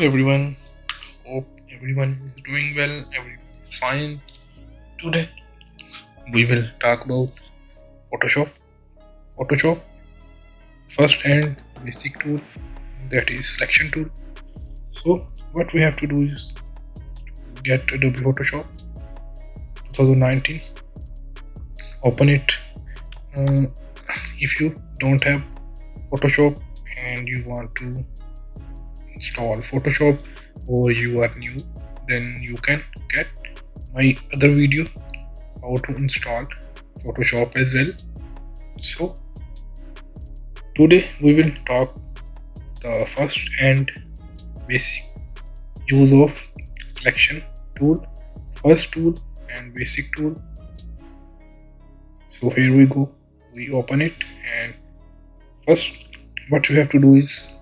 everyone, hope everyone is doing well, everyone is fine. Today we will talk about Photoshop. Photoshop, first and basic tool, that is selection tool. So what we have to do is get Adobe Photoshop 2019, open it. Uh, if you don't have Photoshop and you want to install Photoshop, or you are new, then you can get my other video how to install Photoshop as well. So today we will talk the first and basic use of selection tool, first tool and basic tool. So here we go, we open it, and first what you have to do is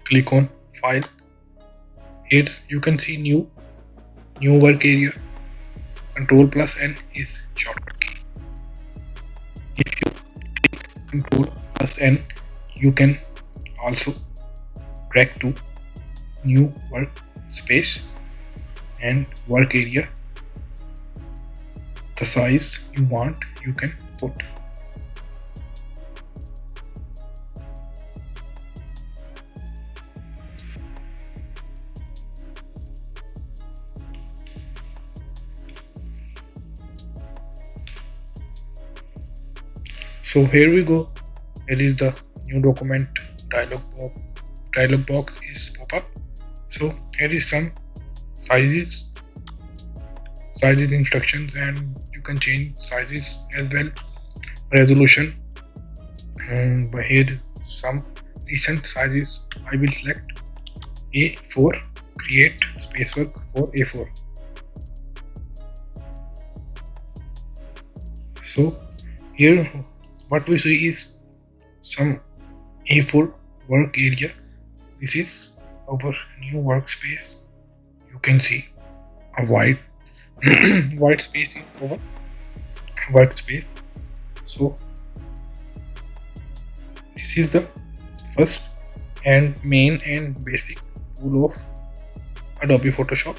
click on file. Here you can see new work area. Control plus N is shortcut key. If you click Control plus N, you can also drag to new workspace and work area. The size you want, you can put. So here we go. Here is the new document dialog box is pop up. So here is some sizes instructions, and you can change sizes as well, resolution, and but here is some recent sizes. I will select A4, create spacework for A4. So here what we see is some A4 work area. This is our new workspace. You can see a white white space is our workspace. So this is the first and main and basic tool of Adobe Photoshop,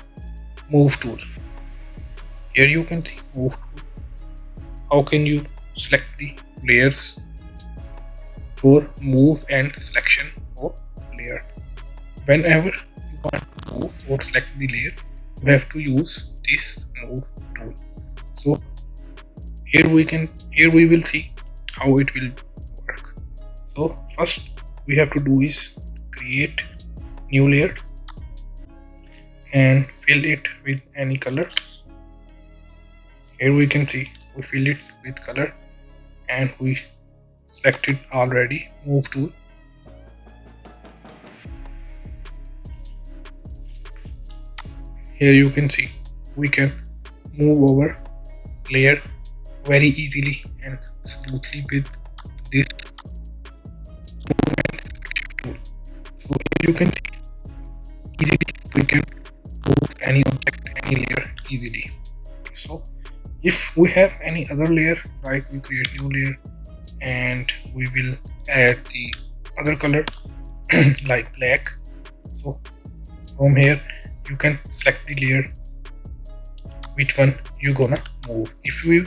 move tool. Here you can see move tool. How can you select the layers for move and selection of layer? Whenever you want to move or select the layer, you have to use this move tool. So here we will see how it will work. So first we have to do is create new layer and fill it with any color. Here we can see we fill it with color, and we selected already move tool. Here you can see we can move our layer very easily and smoothly with this movement tool. So here you can see easily we can move any object, any layer easily. So if we have any other layer, like we create new layer and we will add the other color like black. So from here you can select the layer, which one you gonna move. If we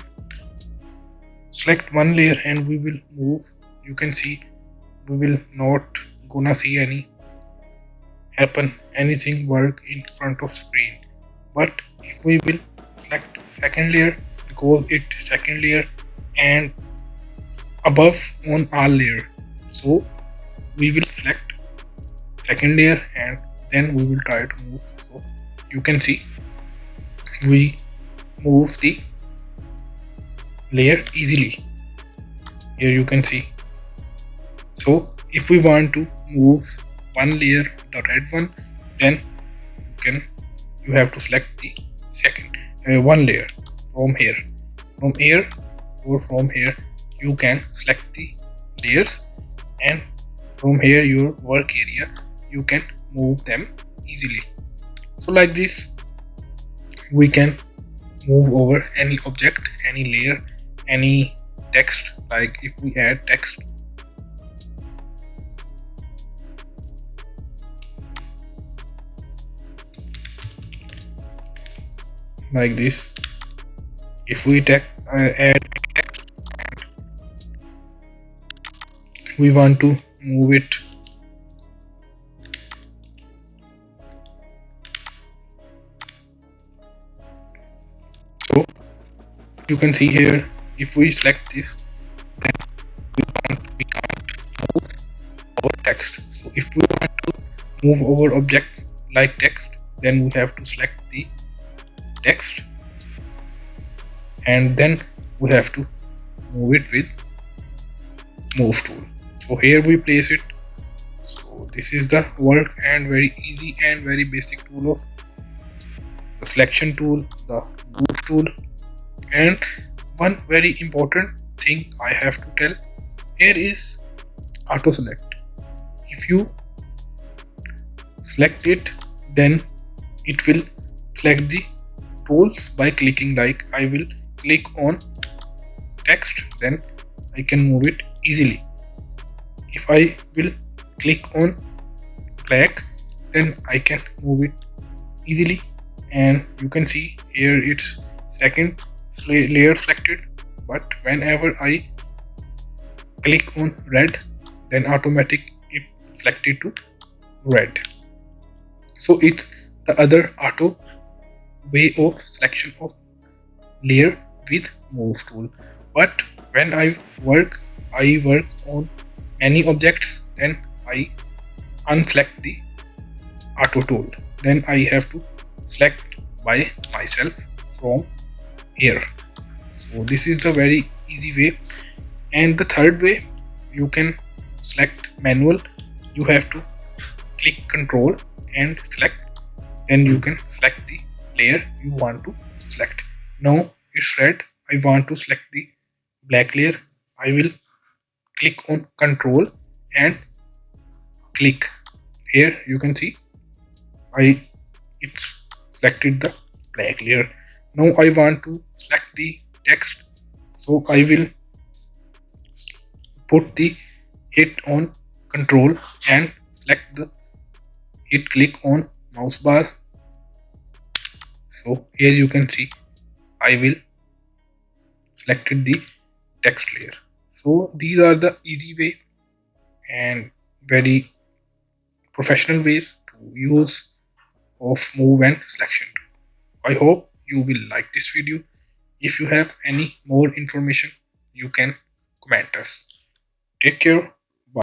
select one layer and we will move, you can see we will not gonna see anything work in front of screen. But if we will select second layer, because it second layer and above on all layer, so we will select second layer and then we will try to move. So you can see we move the layer easily. Here you can see. So if we want to move one layer, the red one, then you have to select the second one layer. From here or from here you can select the layers, and from here your work area you can move them easily. So like this we can move over any object, any layer, any text. Like if we add text, like this. If we add text, we want to move it. So you can see here, if we select this, then we can't move our text. So if we want to move our object like text, then we have to select the text and then we have to move it with move tool. So here we place it. So this is the work and very easy and very basic tool of the selection tool, the move tool. And one very important thing I have to tell here is auto select. If you select it, then it will select the tools by clicking, like I will click on text, then I can move it easily. If I will click on black, then I can move it easily. And you can see here it's second layer selected, but whenever I click on red, then automatic it selected to red. So it's the other auto way of selection of layer with move tool. But when I work on many objects, then I unselect the auto tool, then I have to select by myself from here. So this is the very easy way. And the third way, you can select manual. You have to click control and select, then you can select the layer you want to select. Now it's red, I want to select the black layer. I will click on control and click. Here you can see it's selected the black layer. Now I want to select the text, so I will put the hit on control and select the hit click on mouse bar. So here you can see I will selected the text layer. So these are the easy way and very professional ways to use of move and selection. I hope you will like this video. If you have any more information, you can comment us. Take care.